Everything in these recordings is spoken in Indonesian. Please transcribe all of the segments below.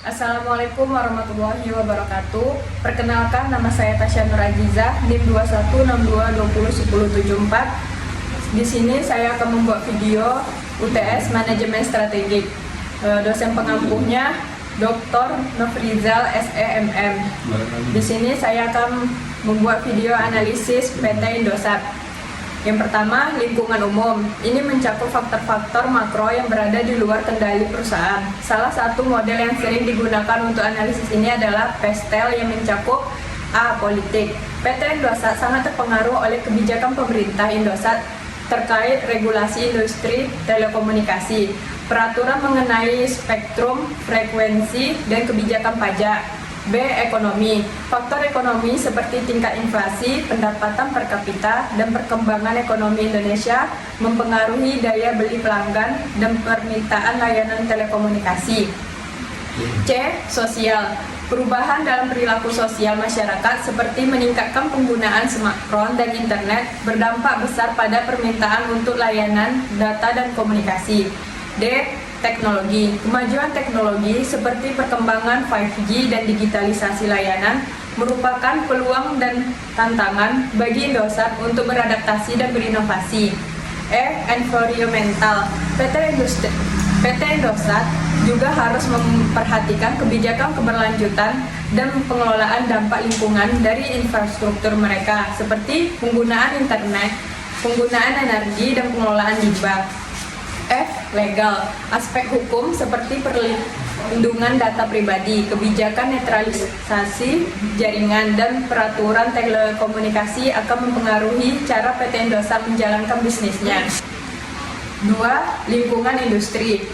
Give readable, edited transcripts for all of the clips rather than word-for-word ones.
Assalamualaikum warahmatullahi wabarakatuh. Perkenalkan, nama saya Tasya Nur Azizah, NIM 2162201074. Di sini saya akan membuat video UTS Manajemen Strategik. Dosen pengampuhnya Dr. Nofrizal SEMM. Di sini saya akan membuat video analisis PT Indosat. Yang pertama, lingkungan umum. Ini mencakup faktor-faktor makro yang berada di luar kendali perusahaan. Salah satu model yang sering digunakan untuk analisis ini adalah PESTEL yang mencakup A. Politik. PT Indosat sangat terpengaruh oleh kebijakan pemerintah Indosat terkait regulasi industri telekomunikasi, peraturan mengenai spektrum, frekuensi, dan kebijakan pajak. B. Ekonomi. Faktor ekonomi seperti tingkat inflasi, pendapatan per kapita, dan perkembangan ekonomi Indonesia mempengaruhi daya beli pelanggan dan permintaan layanan telekomunikasi. C. Sosial. Perubahan dalam perilaku sosial masyarakat seperti meningkatkan penggunaan smartphone dan internet berdampak besar pada permintaan untuk layanan data dan komunikasi. D. Teknologi. Kemajuan teknologi seperti perkembangan 5G dan digitalisasi layanan merupakan peluang dan tantangan bagi Indosat untuk beradaptasi dan berinovasi. E. Environmental. PT Indosat juga harus memperhatikan kebijakan keberlanjutan dan pengelolaan dampak lingkungan dari infrastruktur mereka seperti penggunaan internet, penggunaan energi, dan pengelolaan limbah. F. Legal. Aspek hukum seperti perlindungan data pribadi, kebijakan netralisasi jaringan, dan peraturan telekomunikasi akan mempengaruhi cara PT Indosat menjalankan bisnisnya. 2. Lingkungan industri.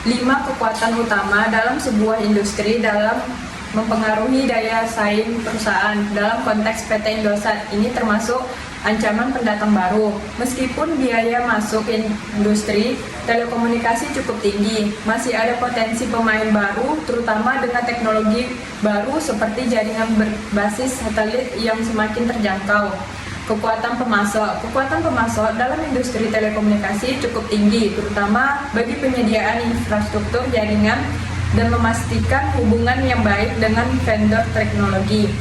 5 kekuatan utama dalam sebuah industri dalam mempengaruhi daya saing perusahaan. Dalam konteks PT Indosat ini termasuk ancaman pendatang baru. Meskipun biaya masuk industri telekomunikasi cukup tinggi, masih ada potensi pemain baru, terutama dengan teknologi baru seperti jaringan berbasis satelit yang semakin terjangkau. Kekuatan pemasok. Kekuatan pemasok dalam industri telekomunikasi cukup tinggi, terutama bagi penyediaan infrastruktur jaringan dan memastikan hubungan yang baik dengan vendor teknologi.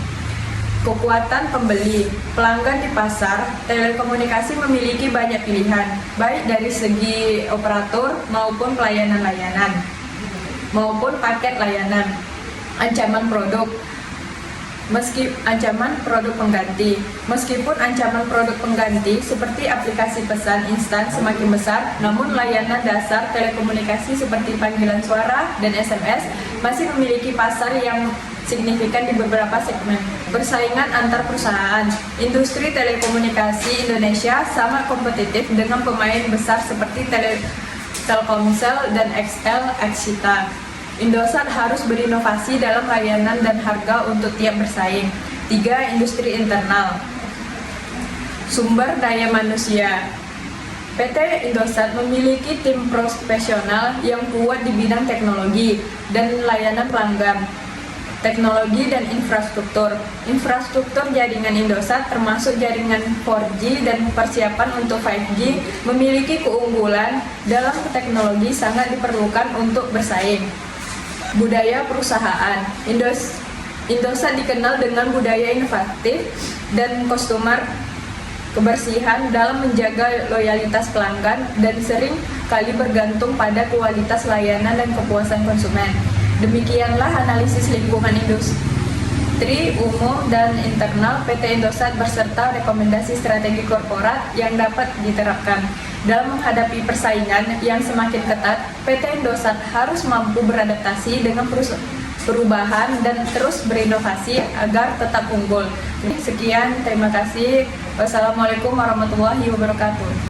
Kekuatan pembeli. Pelanggan di pasar telekomunikasi memiliki banyak pilihan, baik dari segi operator maupun pelayanan-layanan, maupun paket layanan. Ancaman produk. Ancaman produk pengganti. Meskipun ancaman produk pengganti seperti aplikasi pesan instan semakin besar, namun layanan dasar telekomunikasi seperti panggilan suara dan SMS masih memiliki pasar yang signifikan di beberapa segmen. Persaingan antar perusahaan. Industri telekomunikasi Indonesia sangat kompetitif dengan pemain besar seperti Telkomsel dan XL Axiata. Indosat harus berinovasi dalam layanan dan harga untuk tiap bersaing. 3. Industri internal. Sumber daya manusia. PT Indosat memiliki tim profesional yang kuat di bidang teknologi dan layanan pelanggan, teknologi dan infrastruktur. Infrastruktur jaringan Indosat termasuk jaringan 4G dan persiapan untuk 5G memiliki keunggulan dalam teknologi sangat diperlukan untuk bersaing. Budaya perusahaan. Indosat dikenal dengan budaya inovatif dan customer kebersihan dalam menjaga loyalitas pelanggan dan sering kali bergantung pada kualitas layanan dan kepuasan konsumen. Demikianlah analisis lingkungan industri umum dan internal PT Indosat beserta rekomendasi strategi korporat yang dapat diterapkan. Dalam menghadapi persaingan yang semakin ketat, PT Indosat harus mampu beradaptasi dengan perubahan dan terus berinovasi agar tetap unggul. Sekian, terima kasih. Wassalamualaikum warahmatullahi wabarakatuh.